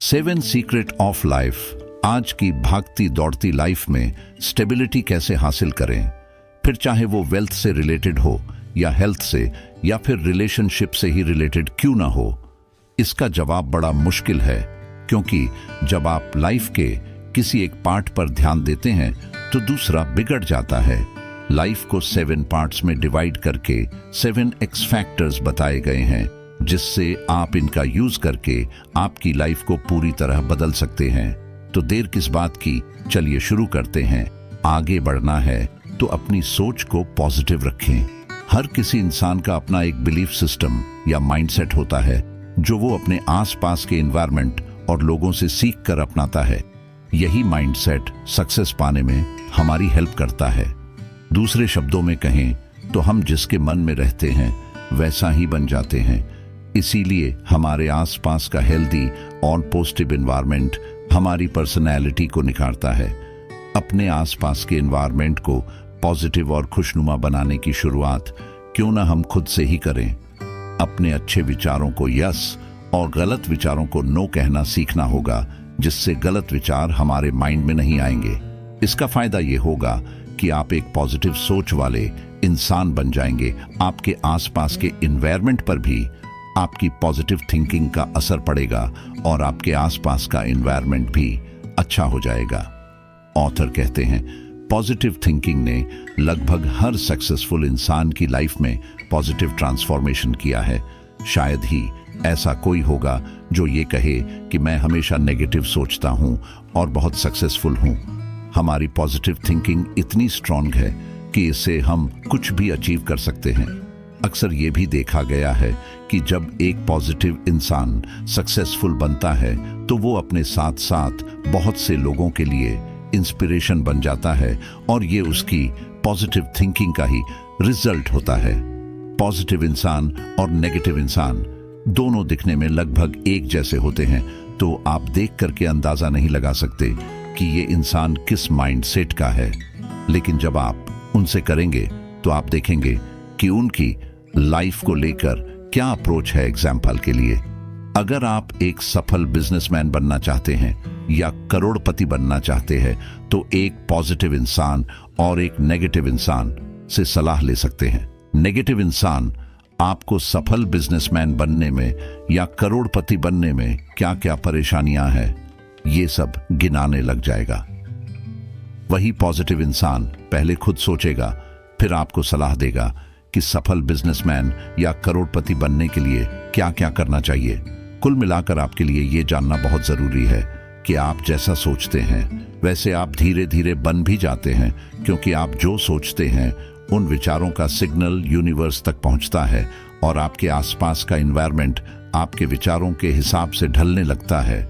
7 secret of life. आज की भागती दौड़ती लाइफ में स्टेबिलिटी कैसे हासिल करें, फिर चाहे वो वेल्थ से रिलेटेड हो या हेल्थ से या फिर रिलेशनशिप से ही रिलेटेड क्यों ना हो। इसका जवाब बड़ा मुश्किल है, क्योंकि जब आप लाइफ के किसी एक पार्ट पर ध्यान देते हैं तो दूसरा बिगड़ जाता है। लाइफ को 7 पार्ट्स में डिवाइड करके 7 एक्स फैक्टर्स बताए गए हैं, जिससे आप इनका यूज करके आपकी लाइफ को पूरी तरह बदल सकते हैं। तो देर किस बात की, चलिए शुरू करते हैं। आगे बढ़ना है तो अपनी सोच को पॉजिटिव रखें। हर किसी इंसान का अपना एक बिलीफ सिस्टम या माइंडसेट होता है, जो वो अपने आसपास के एनवायरनमेंट और लोगों से सीख कर अपनाता है। यही माइंडसेट सक्सेस पाने में हमारी हेल्प करता है। दूसरे शब्दों में कहें तो हम जिसके मन में रहते हैं वैसा ही बन जाते हैं। इसीलिए हमारे आसपास का हेल्दी और पॉजिटिव एनवायरनमेंट हमारी पर्सनैलिटी को निखारता है। अपने आसपास के एनवायरनमेंट को पॉजिटिव और खुशनुमा बनाने की शुरुआत क्यों ना हम खुद से ही करें। अपने अच्छे विचारों को यस और गलत विचारों को नो कहना सीखना होगा, जिससे गलत विचार हमारे माइंड में नहीं आएंगे। इसका फायदा ये होगा कि आप एक पॉजिटिव सोच वाले इंसान बन जाएंगे। आपके आसपास के एनवायरनमेंट पर भी आपकी पॉजिटिव थिंकिंग का असर पड़ेगा और आपके आसपास का एनवायरनमेंट भी अच्छा हो जाएगा। ऑथर कहते हैं, पॉजिटिव थिंकिंग ने लगभग हर सक्सेसफुल इंसान की लाइफ में पॉजिटिव ट्रांसफॉर्मेशन किया है। शायद ही ऐसा कोई होगा जो ये कहे कि मैं हमेशा नेगेटिव सोचता हूँ और बहुत सक्सेसफुल हूँ। हमारी पॉजिटिव थिंकिंग इतनी स्ट्रांग है कि इससे हम कुछ भी अचीव कर सकते हैं। अक्सर ये भी देखा गया है कि जब एक पॉजिटिव इंसान सक्सेसफुल बनता है तो वो अपने साथ साथ बहुत से लोगों के लिए इंस्पिरेशन बन जाता है, और ये उसकी पॉजिटिव थिंकिंग का ही रिजल्ट होता है। पॉजिटिव इंसान और नेगेटिव इंसान दोनों दिखने में लगभग एक जैसे होते हैं, तो आप देख करके अंदाजा नहीं लगा सकते कि ये इंसान किस माइंडसेट का है। लेकिन जब आप उनसे करेंगे तो आप देखेंगे कि उनकी लाइफ को लेकर क्या अप्रोच है। एग्जाम्पल के लिए, अगर आप एक सफल बिजनेसमैन बनना चाहते हैं या करोड़पति बनना चाहते हैं, तो एक पॉजिटिव इंसान और एक नेगेटिव इंसान से सलाह ले सकते हैं। नेगेटिव इंसान आपको सफल बिजनेसमैन बनने में या करोड़पति बनने में क्या क्या परेशानियां हैं, ये सब गिनाने लग जाएगा। वही पॉजिटिव इंसान पहले खुद सोचेगा, फिर आपको सलाह देगा कि सफल बिजनेसमैन या करोड़पति बनने के लिए क्या क्या करना चाहिए। कुल मिलाकर आपके लिए ये जानना बहुत जरूरी है कि आप जैसा सोचते हैं वैसे आप धीरे धीरे बन भी जाते हैं, क्योंकि आप जो सोचते हैं उन विचारों का सिग्नल यूनिवर्स तक पहुंचता है और आपके आसपास का एनवायरनमेंट आपके विचारों के हिसाब से ढलने लगता है।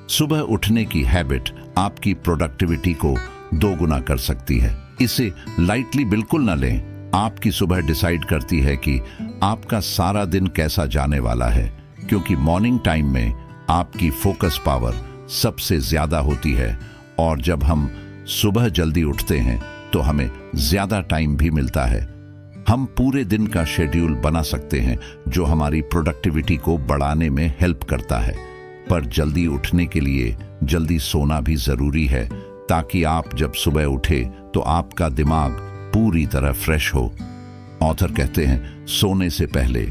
सुबह उठने की हैबिट आपकी प्रोडक्टिविटी को 2 गुना कर सकती है। इसे लाइटली बिल्कुल न लें। आपकी सुबह डिसाइड करती है कि आपका सारा दिन कैसा जाने वाला है, क्योंकि मॉर्निंग टाइम में आपकी फोकस पावर सबसे ज्यादा होती है, और जब हम सुबह जल्दी उठते हैं तो हमें ज्यादा टाइम भी मिलता है। हम पूरे दिन का शेड्यूल बना सकते हैं जो हमारी प्रोडक्टिविटी को बढ़ाने में हेल्प करता है। पर जल्दी उठने के लिए जल्दी सोना भी जरूरी है, ताकि आप जब सुबह उठे तो आपका दिमाग पूरी तरह फ्रेश हो। ऑथर कहते हैं, सोने से पहले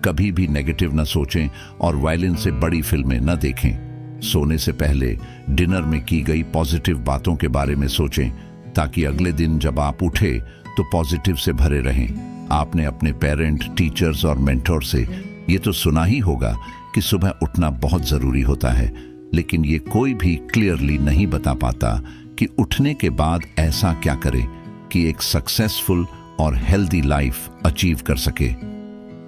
कभी भी नेगेटिव न सोचें और वायलिन से बड़ी फिल्में न देखें। सोने से पहले डिनर में की गई पॉजिटिव बातों के बारे में सोचें, ताकि अगले दिन जब आप उठे तो पॉजिटिव से भरे रहें। आपने अपने पेरेंट, टीचर्स और मेंटोर से ये तो सुना ही होगा कि सुबह उठना बहुत जरूरी होता है, लेकिन ये कोई भी क्लियरली नहीं बता पाता कि उठने के बाद ऐसा क्या करें कि एक सक्सेसफुल और हेल्दी लाइफ अचीव कर सके।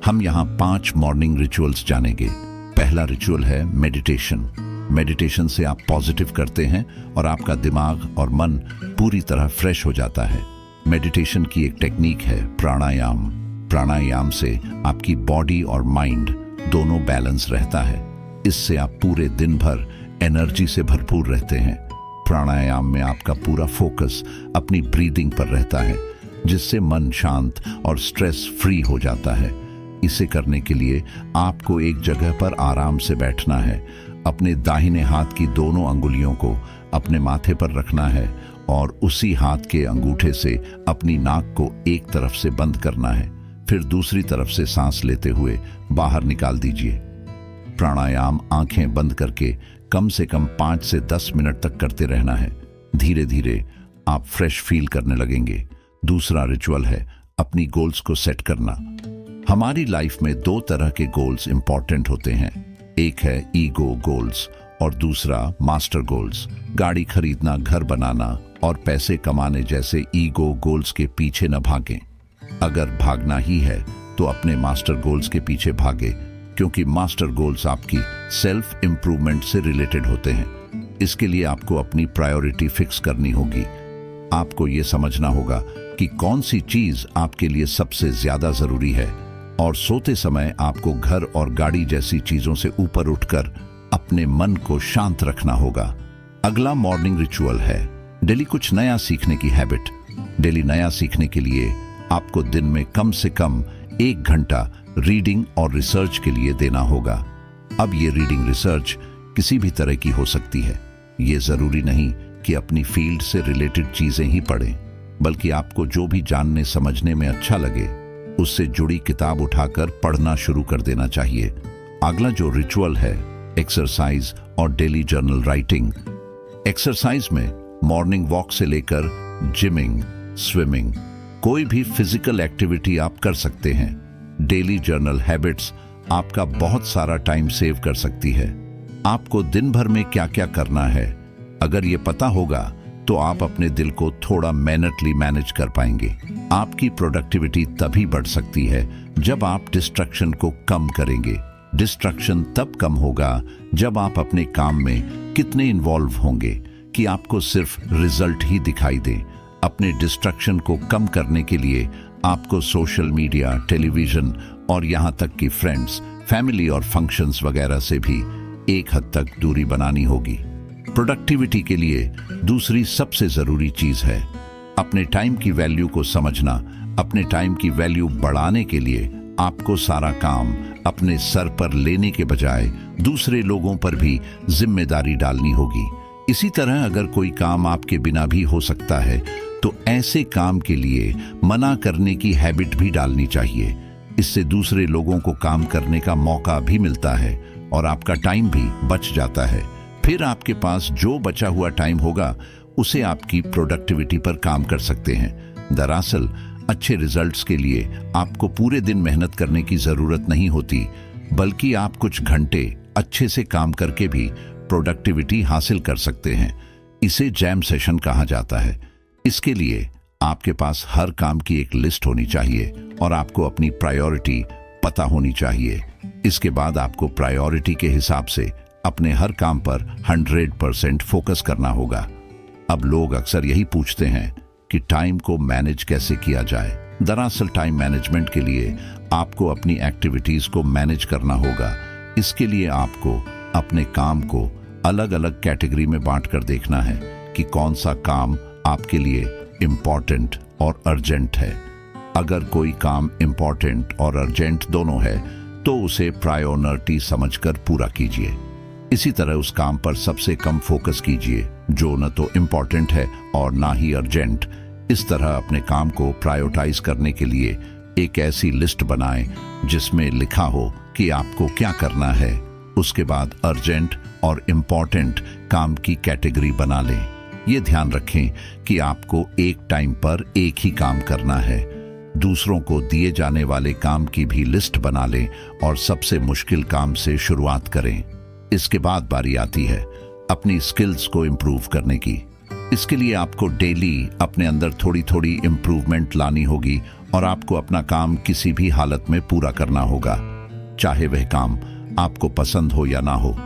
हम यहाँ 5 मॉर्निंग रिचुअल्स जानेंगे। पहला रिचुअल है मेडिटेशन। मेडिटेशन से आप पॉजिटिव करते हैं और आपका दिमाग और मन पूरी तरह फ्रेश हो जाता है। मेडिटेशन की एक टेक्निक है प्राणायाम। प्राणायाम से आपकी बॉडी और माइंड दोनों बैलेंस रहता है। इससे आप पूरे दिन भर एनर्जी से भरपूर रहते हैं। प्राणायाम में आपका पूरा फोकस अपनी ब्रीदिंग पर रहता है, जिससे मन शांत और स्ट्रेस फ्री हो जाता है। इसे करने के लिए आपको एक जगह पर आराम से बैठना है। अपने दाहिने हाथ की दोनों अंगुलियों को अपने माथे पर रखना है और उसी हाथ के अंगूठे से अपनी नाक को एक तरफ से बंद करना है, फिर दूसरी तरफ से सांस लेते हुए बाहर निकाल दीजिए। प्राणायाम आंखें बंद करके कम से कम 5 से 10 मिनट तक करते रहना है। धीरे धीरे आप फ्रेश फील करने लगेंगे। दूसरा रिचुअल है अपनी गोल्स को सेट करना। हमारी लाइफ में 2 तरह के गोल्स इंपॉर्टेंट होते हैं। एक है ईगो गोल्स और दूसरा मास्टर गोल्स। गाड़ी खरीदना, घर बनाना और पैसे कमाने जैसे ईगो गोल्स के पीछे न भागें। अगर भागना ही है तो अपने मास्टर गोल्स के पीछे भागे, क्योंकि मास्टर गोल्स आपकी सेल्फ इंप्रूवमेंट से रिलेटेड होते हैं। इसके लिए आपको अपनी प्रायोरिटी फिक्स करनी होगी। आपको ये समझना होगा कि कौन सी चीज आपके लिए सबसे ज्यादा जरूरी है, और सोते समय आपको घर और गाड़ी जैसी चीजों से ऊपर उठकर अपने मन को शांत रखना होगा। अगला मॉर्निंग रिचुअल है डेली कुछ नया सीखने की हैबिट। डेली नया सीखने के लिए आपको दिन में कम से कम 1 घंटा रीडिंग और रिसर्च के लिए देना होगा। अब ये रीडिंग रिसर्च किसी भी तरह की हो सकती है। ये जरूरी नहीं कि अपनी फील्ड से रिलेटेड चीजें ही पढ़ें, बल्कि आपको जो भी जानने समझने में अच्छा लगे उससे जुड़ी किताब उठाकर पढ़ना शुरू कर देना चाहिए। अगला जो रिचुअल है एक्सरसाइज और डेली जर्नल राइटिंग। एक्सरसाइज में मॉर्निंग वॉक से लेकर जिमिंग, स्विमिंग, कोई भी फिजिकल एक्टिविटी आप कर सकते हैं। डेली जर्नल हैबिट्स आपका बहुत सारा टाइम सेव कर सकती है। आपको दिन भर में क्या क्या करना है, अगर ये पता होगा तो आप अपने दिल को थोड़ा मेहनतली मैनेज कर पाएंगे। आपकी प्रोडक्टिविटी तभी बढ़ सकती है जब आप डिस्ट्रैक्शन को कम करेंगे। डिस्ट्रैक्शन तब कम होगा जब आप अपने काम में कितने इन्वॉल्व होंगे कि आपको सिर्फ रिजल्ट ही दिखाई दे। अपने डिस्ट्रैक्शन को कम करने के लिए आपको सोशल मीडिया, टेलीविजन और यहाँ तक कि फ्रेंड्स, फैमिली और फंक्शंस वगैरह से भी एक हद तक दूरी बनानी होगी। प्रोडक्टिविटी के लिए दूसरी सबसे जरूरी चीज है अपने टाइम की वैल्यू को समझना। अपने टाइम की वैल्यू बढ़ाने के लिए आपको सारा काम अपने सर पर लेने के बजाय दूसरे लोगों पर भी जिम्मेदारी डालनी होगी। इसी तरह अगर कोई काम आपके बिना भी हो सकता है तो ऐसे काम के लिए मना करने की हैबिट भी डालनी चाहिए। इससे दूसरे लोगों को काम करने का मौका भी मिलता है और आपका टाइम भी बच जाता है। फिर आपके पास जो बचा हुआ टाइम होगा उसे आपकी प्रोडक्टिविटी पर काम कर सकते हैं। दरअसल अच्छे रिजल्ट्स के लिए आपको पूरे दिन मेहनत करने की जरूरत नहीं होती, बल्कि आप कुछ घंटे अच्छे से काम करके भी प्रोडक्टिविटी हासिल कर सकते हैं। इसे जैम सेशन कहा जाता है। इसके लिए आपके पास हर काम की एक लिस्ट होनी चाहिए और आपको अपनी प्रायोरिटी पता होनी चाहिए। इसके बाद आपको प्रायोरिटी के हिसाब से अपने हर काम पर 100% फोकस करना होगा। अब लोग अक्सर यही पूछते हैं कि टाइम को मैनेज कैसे किया जाए। दरअसल टाइम मैनेजमेंट के लिए आपको अपनी एक्टिविटीज को मैनेज करना होगा। इसके लिए आपको अपने काम को अलग अलग कैटेगरी में बांटकर देखना है कि कौन सा काम आपके लिए इम्पॉर्टेंट और अर्जेंट है। अगर कोई काम इम्पॉर्टेंट और अर्जेंट दोनों है तो उसे प्रायोरिटी समझकर पूरा कीजिए। इसी तरह उस काम पर सबसे कम फोकस कीजिए जो न तो इम्पॉर्टेंट है और ना ही अर्जेंट। इस तरह अपने काम को प्रायोरिटाइज करने के लिए एक ऐसी लिस्ट बनाएं जिसमें लिखा हो कि आपको क्या करना है। उसके बाद अर्जेंट और इम्पॉर्टेंट काम की कैटेगरी बना लें। ये ध्यान रखें कि आपको एक टाइम पर एक ही काम करना है। दूसरों को दिए जाने वाले काम की भी लिस्ट बना लें और सबसे मुश्किल काम से शुरुआत करें। इसके बाद बारी आती है अपनी स्किल्स को इम्प्रूव करने की। इसके लिए आपको डेली अपने अंदर थोड़ी थोड़ी इम्प्रूवमेंट लानी होगी और आपको अपना काम किसी भी हालत में पूरा करना होगा, चाहे वह काम आपको पसंद हो या ना हो।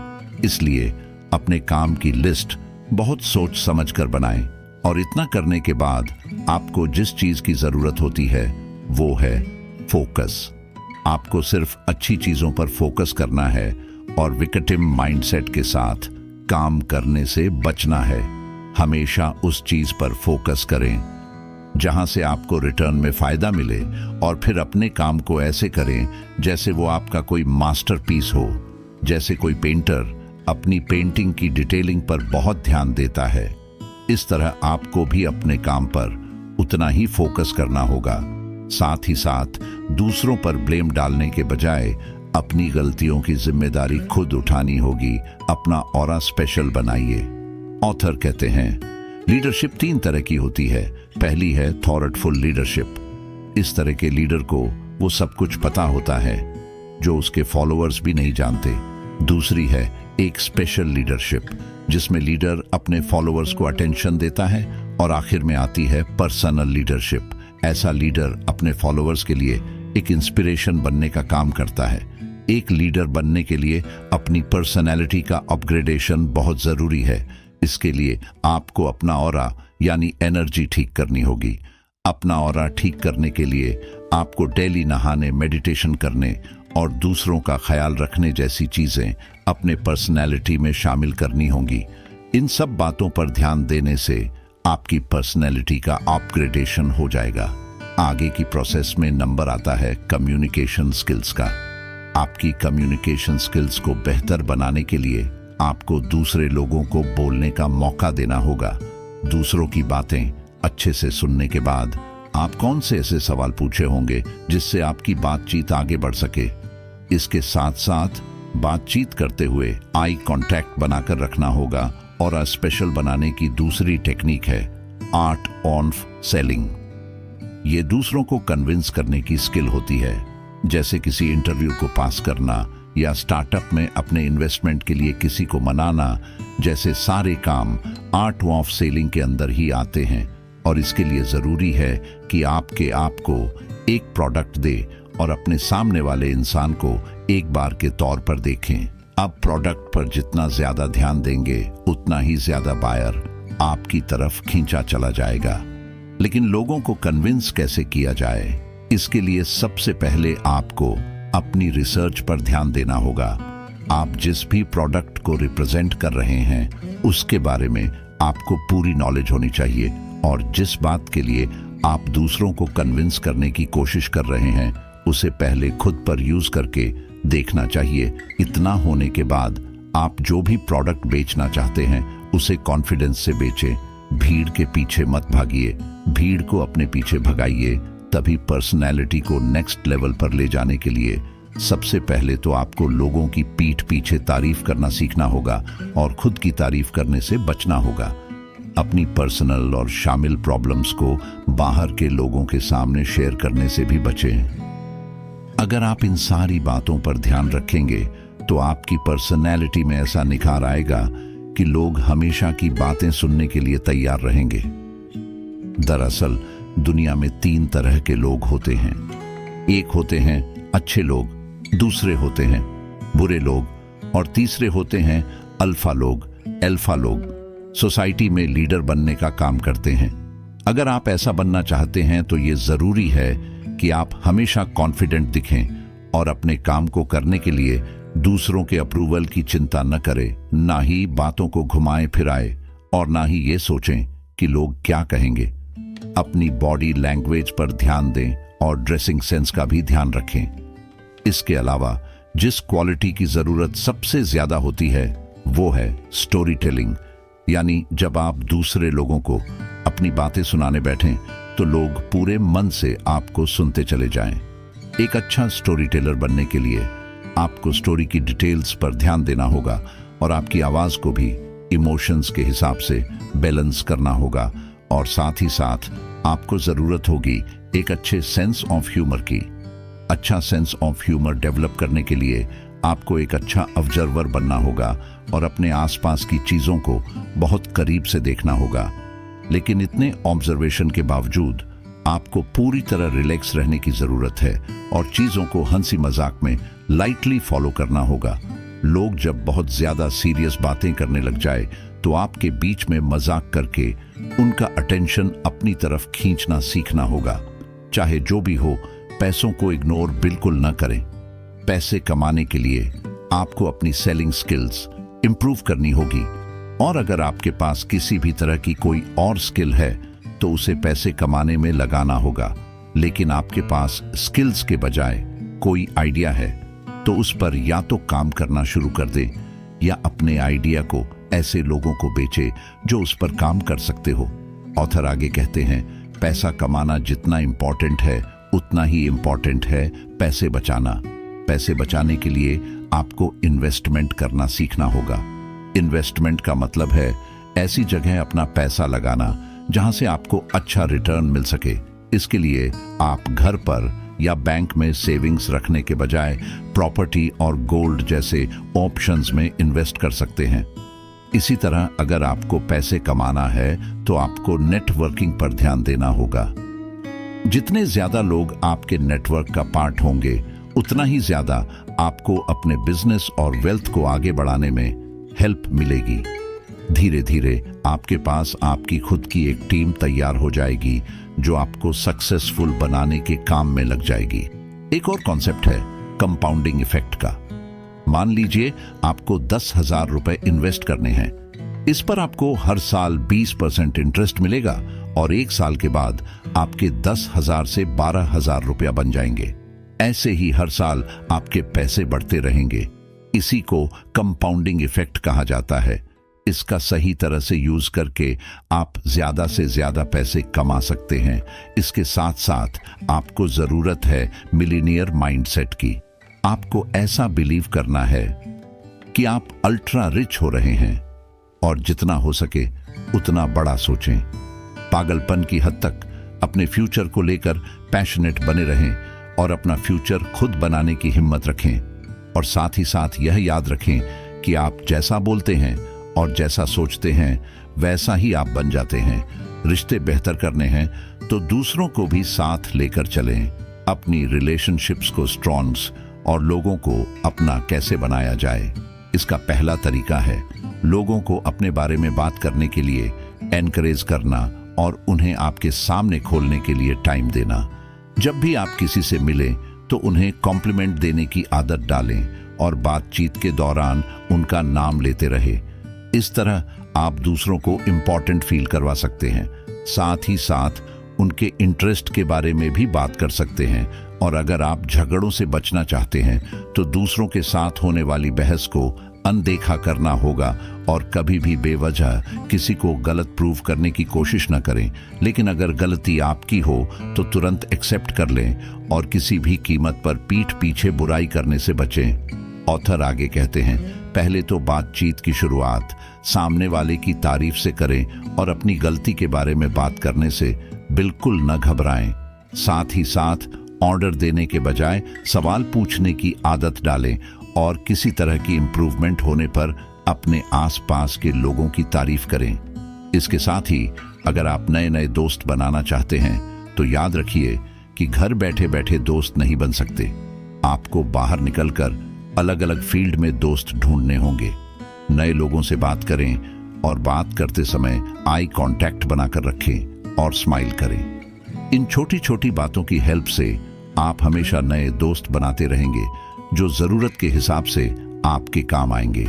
इसलिए अपने काम की लिस्ट बहुत सोच समझ कर बनाएं और इतना करने के बाद आपको जिस चीज की जरूरत होती है वो है फोकस। आपको सिर्फ अच्छी चीजों पर फोकस करना है और विक्टिम माइंडसेट के साथ काम करने से बचना है। हमेशा उस चीज पर फोकस करें जहां से आपको रिटर्न में फायदा मिले और फिर अपने काम को ऐसे करें जैसे वो आपका कोई मास्टरपीस हो। जैसे कोई पेंटर अपनी पेंटिंग की डिटेलिंग पर बहुत ध्यान देता है। इस तरह आपको भी अपने काम पर उतना ही फोकस करना होगा। साथ ही साथ दूसरों पर ब्लेम डालने के बजाय अपनी गलतियों की जिम्मेदारी खुद उठानी होगी। अपना ऑरा स्पेशल बनाइए। ऑथर कहते हैं लीडरशिप 3 तरह की होती है। पहली है थॉटफुल लीडरशिप। इस तरह के लीडर को वो सब कुछ पता होता है जो उसके फॉलोअर्स भी नहीं जानते। दूसरी है एक स्पेशल लीडरशिप, जिसमें लीडर अपने फॉलोअर्स को अटेंशन देता है। और आखिर में आती है पर्सनल लीडरशिप। ऐसा लीडर अपने फॉलोअर्स के लिए एक इंस्पिरेशन बनने का काम करता है। एक लीडर बनने के लिए अपनी पर्सनैलिटी का अपग्रेडेशन बहुत जरूरी है। इसके लिए आपको अपना ऑरा यानी एनर्जी ठीक करनी होगी। अपना ऑरा ठीक करने के लिए आपको डेली नहाने, मेडिटेशन करने और दूसरों का ख्याल रखने जैसी चीजें अपने पर्सनैलिटी में शामिल करनी होंगी। इन सब बातों पर ध्यान देने से आपकी पर्सनैलिटी का अपग्रेडेशन हो जाएगा। आगे की प्रोसेस में नंबर आता है कम्युनिकेशन स्किल्स का। आपकी कम्युनिकेशन स्किल्स को बेहतर बनाने के लिए आपको दूसरे लोगों को बोलने का मौका देना होगा। दूसरों की बातें अच्छे से सुनने के बाद आप कौन से ऐसे सवाल पूछे होंगे जिससे आपकी बातचीत आगे बढ़ सके। इसके साथ साथ बातचीत करते हुए आई कांटेक्ट बनाकर रखना होगा। और स्पेशल बनाने की दूसरी टेक्निक है आर्ट ऑफ सेलिंग। ये दूसरों को कन्विंस करने की स्किल होती है, जैसे किसी इंटरव्यू को पास करना या स्टार्टअप में अपने इन्वेस्टमेंट के लिए किसी को मनाना जैसे सारे काम आर्ट ऑफ सेलिंग के अंदर ही आते हैं। और इसके लिए जरूरी है कि आपके आप को एक प्रोडक्ट दे और अपने सामने वाले इंसान को एक बार के तौर पर देखें। अब प्रोडक्ट पर जितना ज्यादा ध्यान देंगे उतना ही ज्यादा बायर आपकी तरफ खींचा चला जाएगा। लेकिन लोगों को कन्विंस कैसे किया जाए, इसके लिए सबसे पहले आपको अपनी रिसर्च पर ध्यान देना होगा। आप जिस भी प्रोडक्ट को रिप्रेजेंट कर रहे हैं उसके बारे में आपको पूरी नॉलेज होनी चाहिए। और जिस बात के लिए आप दूसरों को कन्विंस करने की कोशिश कर रहे हैं उसे पहले खुद पर यूज करके देखना चाहिए। इतना होने के बाद आप जो भी प्रोडक्ट बेचना चाहते हैं उसे कॉन्फिडेंस से बेचें। भीड़ के पीछे मत भागिए, भीड़ को अपने पीछे भगाइए। तभी पर्सनैलिटी को नेक्स्ट लेवल पर ले जाने के लिए सबसे पहले तो आपको लोगों की पीठ पीछे तारीफ करना सीखना होगा और खुद की तारीफ करने से बचना होगा। अपनी पर्सनल और शामिल प्रॉब्लम्स को बाहर के लोगों के सामने शेयर करने से भी बचें। अगर आप इन सारी बातों पर ध्यान रखेंगे तो आपकी पर्सनैलिटी में ऐसा निखार आएगा कि लोग हमेशा की बातें सुनने के लिए तैयार रहेंगे। दरअसल दुनिया में 3 तरह के लोग होते हैं। एक होते हैं अच्छे लोग, दूसरे होते हैं बुरे लोग और तीसरे होते हैं अल्फा लोग। एल्फा लोग सोसाइटी में लीडर बनने का काम करते हैं। अगर आप ऐसा बनना चाहते हैं तो ये जरूरी है कि आप हमेशा कॉन्फिडेंट दिखें और अपने काम को करने के लिए दूसरों के अप्रूवल की चिंता न करें, ना ही बातों को घुमाए फिराए और ना ही ये सोचें कि लोग क्या कहेंगे। अपनी बॉडी लैंग्वेज पर ध्यान दें और ड्रेसिंग सेंस का भी ध्यान रखें। इसके अलावा जिस क्वालिटी की जरूरत सबसे ज्यादा होती है वो है स्टोरी टेलिंग। यानी जब आप दूसरे लोगों को अपनी बातें सुनाने बैठें तो लोग पूरे मन से आपको सुनते चले जाएं। एक अच्छा स्टोरी टेलर बनने के लिए आपको स्टोरी की डिटेल्स पर ध्यान देना होगा और आपकी आवाज को भी इमोशंस के हिसाब से बैलेंस करना होगा। और साथ ही साथ आपको जरूरत होगी एक अच्छे सेंस ऑफ ह्यूमर की। अच्छा सेंस ऑफ ह्यूमर डेवलप करने के लिए आपको एक अच्छा ऑब्जर्वर बनना होगा और अपने आसपास की चीजों को बहुत करीब से देखना होगा। लेकिन इतने ऑब्जर्वेशन के बावजूद आपको पूरी तरह रिलैक्स रहने की जरूरत है और चीजों को हंसी मजाक में लाइटली फॉलो करना होगा। लोग जब बहुत ज्यादा सीरियस बातें करने लग जाए तो आपके बीच में मजाक करके उनका अटेंशन अपनी तरफ खींचना सीखना होगा। चाहे जो भी हो, पैसों को इग्नोर बिल्कुल न करें। पैसे कमाने के लिए आपको अपनी सेलिंग स्किल्स इंप्रूव करनी होगी और अगर आपके पास किसी भी तरह की कोई और स्किल है तो उसे पैसे कमाने में लगाना होगा। लेकिन आपके पास स्किल्स के बजाय कोई आइडिया है तो उस पर या तो काम करना शुरू कर दें या अपने आइडिया को ऐसे लोगों को बेचे जो उस पर काम कर सकते हो। ऑथर आगे कहते हैं, पैसा कमाना जितना इम्पोर्टेंट है उतना ही इम्पोर्टेंट है पैसे बचाना। पैसे बचाने के लिए आपको इन्वेस्टमेंट करना सीखना होगा। इन्वेस्टमेंट का मतलब है ऐसी जगह अपना पैसा लगाना जहां से आपको अच्छा रिटर्न मिल सके। इसके लिए आप घर पर या बैंक में सेविंग्स रखने के बजाय प्रॉपर्टी और गोल्ड जैसे ऑप्शंस में इन्वेस्ट कर सकते हैं। इसी तरह अगर आपको पैसे कमाना है तो आपको नेटवर्किंग पर ध्यान देना होगा। जितने ज्यादा लोग आपके नेटवर्क का पार्ट होंगे उतना ही ज्यादा आपको अपने बिजनेस और वेल्थ को आगे बढ़ाने में हेल्प मिलेगी। धीरे धीरे आपके पास आपकी खुद की एक टीम तैयार हो जाएगी जो आपको सक्सेसफुल बनाने के काम में लग जाएगी। एक और कॉन्सेप्ट है कंपाउंडिंग इफेक्ट का। मान लीजिए आपको 10,000 रुपए इन्वेस्ट करने हैं। इस पर आपको हर साल 20% इंटरेस्ट मिलेगा और एक साल के बाद आपके 10,000 से 12,000 रुपया बन जाएंगे। ऐसे ही हर साल आपके पैसे बढ़ते रहेंगे। इसी को कंपाउंडिंग इफेक्ट कहा जाता है। इसका सही तरह से यूज करके आप ज्यादा से ज्यादा पैसे कमा सकते हैं। इसके साथ साथ आपको जरूरत है मिलीनियर माइंडसेट की। आपको ऐसा बिलीव करना है कि आप अल्ट्रा रिच हो रहे हैं और जितना हो सके उतना बड़ा सोचें। पागलपन की हद तक अपने फ्यूचर को लेकर पैशनेट बने रहें और अपना फ्यूचर खुद बनाने की हिम्मत रखें। और साथ ही साथ यह याद रखें कि आप जैसा बोलते हैं और जैसा सोचते हैं वैसा ही आप बन जाते हैं। रिश्ते बेहतर करने हैं तो दूसरों को भी साथ लेकर चलें। अपनी रिलेशनशिप्स को स्ट्रॉन्ग और लोगों को अपना कैसे बनाया जाए, इसका पहला तरीका है लोगों को अपने बारे में बात करने के लिए एनकरेज करना और उन्हें आपके सामने खोलने के लिए टाइम देना। जब भी आप किसी से मिलें तो उन्हें कॉम्प्लीमेंट देने की आदत डालें और बातचीत के दौरान उनका नाम लेते रहे। इस तरह आप दूसरों को इम्पोर्टेंट फील करवा सकते हैं। साथ ही साथ उनके इंटरेस्ट के बारे में भी बात कर सकते हैं। और अगर आप झगड़ों से बचना चाहते हैं तो दूसरों के साथ होने वाली बहस को अनदेखा करना होगा और कभी भी बेवजह किसी को गलत प्रूव करने की कोशिश न करें। लेकिन अगर गलती आपकी हो तो तुरंत एक्सेप्ट कर लें और किसी भी कीमत पर पीठ पीछे बुराई करने से बचें। ऑथर आगे कहते हैं, पहले तो बातचीत की शुरुआत सामने वाले की तारीफ से करें और अपनी गलती के बारे में बात करने से बिल्कुल न घबराएं। साथ ही साथ ऑर्डर देने के बजाय सवाल पूछने की आदत डालें और किसी तरह की इंप्रूवमेंट होने पर अपने आसपास के लोगों की तारीफ करें। इसके साथ ही अगर आप नए नए दोस्त बनाना चाहते हैं तो याद रखिए कि घर बैठे बैठे दोस्त नहीं बन सकते। आपको बाहर निकलकर अलग अलग फील्ड में दोस्त ढूंढने होंगे। नए लोगों से बात करें और बात करते समय आई कांटेक्ट बनाकर रखें और स्माइल करें। इन छोटी छोटी बातों की हेल्प से आप हमेशा नए दोस्त बनाते रहेंगे जो जरूरत के हिसाब से आपके काम आएंगे।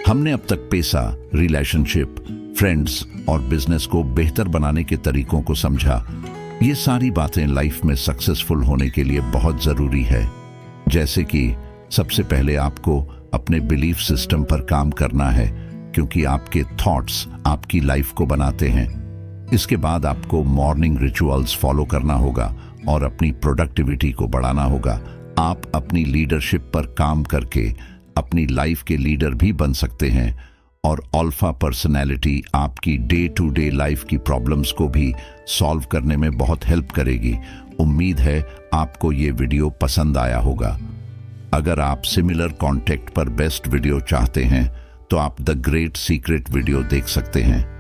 हमने अब तक पैसा, रिलेशनशिप, फ्रेंड्स और बिजनेस को बेहतर बनाने के तरीकों को समझा। ये सारी बातें लाइफ में सक्सेसफुल होने के लिए बहुत जरूरी है। जैसे कि सबसे पहले आपको अपने बिलीफ सिस्टम पर काम करना है, क्योंकि आपके थॉट्स आपकी लाइफ को बनाते हैं। इसके बाद आपको मॉर्निंग रिचुअल्स फॉलो करना होगा और अपनी प्रोडक्टिविटी को बढ़ाना होगा। आप अपनी लीडरशिप पर काम करके अपनी लाइफ के लीडर भी बन सकते हैं और अल्फा पर्सनैलिटी आपकी डे टू डे लाइफ की प्रॉब्लम्स को भी सॉल्व करने में बहुत हेल्प करेगी। उम्मीद है आपको ये वीडियो पसंद आया होगा। अगर आप सिमिलर कॉन्टेक्ट पर बेस्ट वीडियो चाहते हैं तो आप द ग्रेट सीक्रेट वीडियो देख सकते हैं।